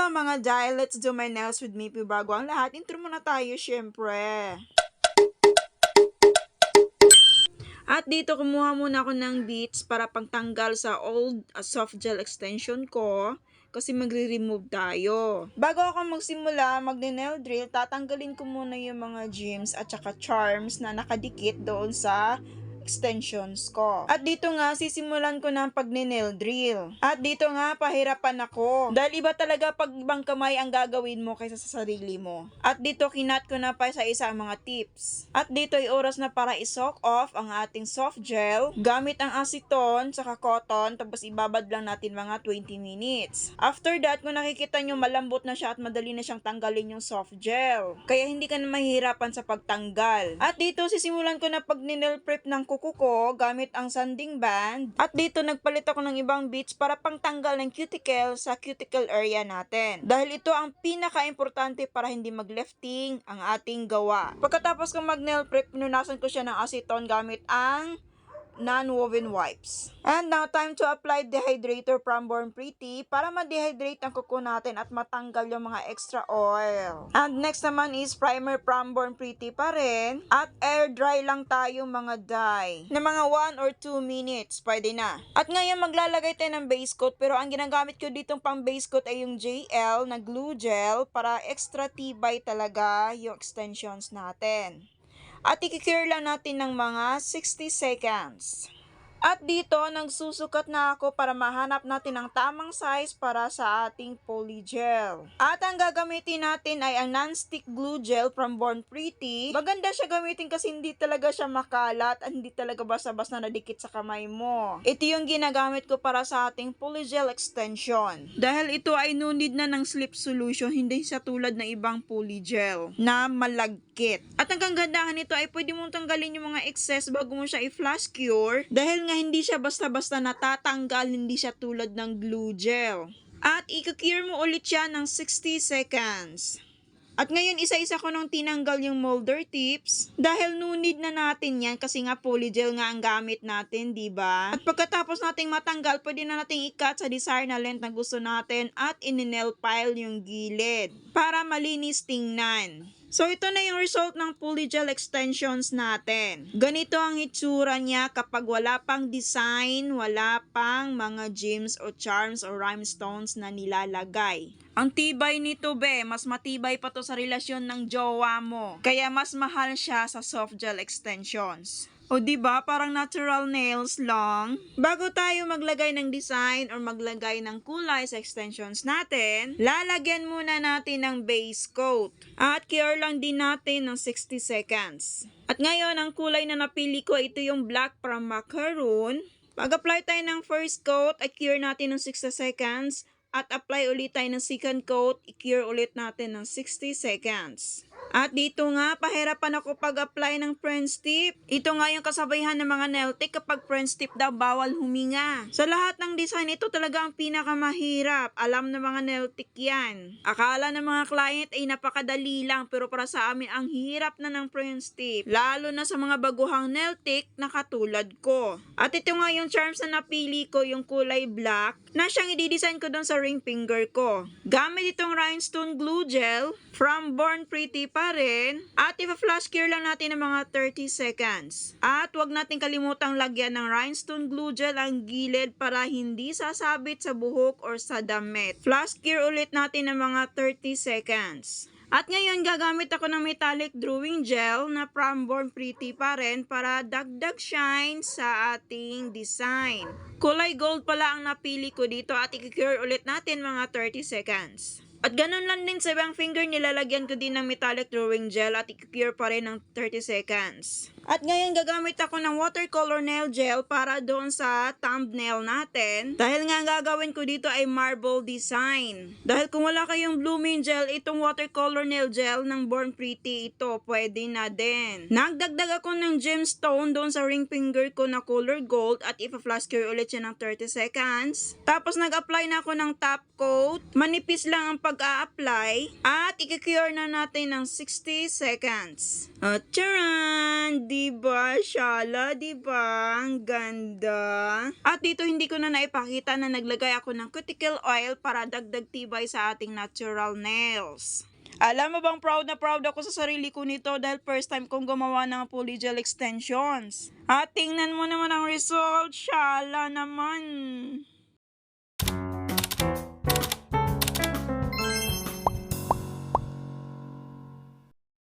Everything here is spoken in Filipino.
Hello mga Jai, let's do my nails with me. Bago ang lahat, intro muna tayo syempre. At dito kumuha muna ako ng beads para pangtanggal sa old soft gel extension ko. Kasi magre-remove tayo. Bago ako magsimula magne-nail drill, tatanggalin ko muna yung mga gems at saka charms na nakadikit doon sa extensions ko. At dito nga, sisimulan ko ng pag-nail drill. At dito nga, pahirapan ako. Dahil iba talaga pag ibang kamay ang gagawin mo kaysa sa sarili mo. At dito, kinat ko na pa sa isa ang mga tips. At dito ay oras na para i-soak off ang ating soft gel gamit ang acetone saka cotton, tapos ibabad lang natin mga 20 minutes. After that, kung nakikita nyo malambot na siya at madali na siyang tanggalin yung soft gel. Kaya hindi ka na mahihirapan sa pagtanggal. At dito, sisimulan ko na pag-nail prep ng kuko ko gamit ang sanding band. At dito nagpalit ako ng ibang beads para pangtanggal ng cuticle sa cuticle area natin. Dahil ito ang pinaka-importante para hindi mag-lifting ang ating gawa. Pagkatapos kong mag-nail prep, pinunasan ko siya ng acetone gamit ang non-woven wipes. And now, time to apply dehydrator from Born Pretty para ma-dehydrate ang kuko natin at matanggal yung mga extra oil. And next naman is primer from Born Pretty pa rin. At air dry lang tayo mga dye. Na mga 1 or 2 minutes, pwede na. At ngayon, maglalagay tayo ng base coat. Pero ang ginagamit ko ditong pang base coat ay yung JL na glue gel para extra tibay talaga yung extensions natin. At i-cure lang natin ng mga 60 seconds. At dito, nagsusukat na ako para mahanap natin ang tamang size para sa ating polygel. At ang gagamitin natin ay ang non-stick glue gel from Born Pretty. Maganda siya gamitin kasi hindi talaga siya makalat at hindi talaga basta-basta nadikit sa kamay mo. Ito yung ginagamit ko para sa ating polygel extension. Dahil ito ay no need na ng slip solution, hindi siya tulad ng ibang polygel na malagkit. At ang kagandahan nito ay pwede mong tanggalin yung mga excess bago mo siya i-flash cure. Dahil nga hindi siya basta-basta natatanggal, hindi siya tulad ng glue gel. At i-cure mo ulit siya ng 60 seconds. At ngayon, isa-isa ko nung tinanggal yung molder tips. Dahil no need na natin yan kasi nga polygel nga ang gamit natin, diba? At pagkatapos nating matanggal, pwede na nating i-cut sa desired na length na gusto natin at in-nail file yung gilid para malinis tingnan. So, ito na yung result ng polygel extensions natin. Ganito ang itsura niya kapag wala pang design, wala pang mga gems o charms o rhinestones na nilalagay. Ang tibay nito, be, mas matibay pa to sa relasyon ng jowa mo. Kaya mas mahal siya sa soft gel extensions. O diba, parang natural nails lang. Bago tayo maglagay ng design or maglagay ng kulay sa extensions natin, lalagyan muna natin ng base coat. At cure lang din natin ng 60 seconds. At ngayon, ang kulay na napili ko, ito yung black from macaroon. Pag-apply tayo ng first coat, at cure natin ng 60 seconds. At apply ulit tayo ng second coat, i-cure ulit natin ng 60 seconds. At dito nga, pahirapan ako pag-apply ng French tip. Ito nga yung kasabayhan ng mga nail tech kapag French tip daw bawal huminga. Sa lahat ng design, ito talaga ang pinakamahirap. Alam ng mga nail tech yan. Akala ng mga client ay napakadali lang pero para sa amin ang hirap na ng French tip. Lalo na sa mga baguhang nail tech na katulad ko. At ito nga yung charms na napili ko, yung kulay black, na siyang i-design ko doon sa ring finger ko. Gamit itong rhinestone glue gel from Born Pretty pa rin. At ipa-flash cure lang natin ng mga 30 seconds. At wag natin kalimutang lagyan ng rhinestone glue gel ang gilid para hindi sasabit sa buhok or sa damit. Flash cure ulit natin ng mga 30 seconds. At ngayon, gagamit ako ng metallic drawing gel na from Born Pretty pa rin para dagdag shine sa ating design. Kulay gold pala ang napili ko dito at i-cure ulit natin mga 30 seconds. At ganun lang din sa ibang finger, nilalagyan ko din ng metallic drawing gel at i-cure pa rin ng 30 seconds. At ngayon gagamit ako ng watercolor nail gel para doon sa thumbnail natin. Dahil nga ang gagawin ko dito ay marble design. Dahil kung wala kayong blooming gel, itong watercolor nail gel ng Born Pretty ito, pwede na din. Nagdagdag ako ng gemstone doon sa ring finger ko na color gold at ipa-flash cure ulit siya ng 30 seconds. Tapos nag-apply na ako ng top coat. Manipis lang ang pag-a-apply. At i-cure na natin ng 60 seconds. At charan! Diba, Shala? Diba? Ang ganda. At dito hindi ko na naipakita na naglagay ako ng cuticle oil para dagdag tibay sa ating natural nails. Alam mo bang proud na proud ako sa sarili ko nito dahil first time kong gumawa ng polygel extensions. At tingnan mo naman ang result, Shala naman.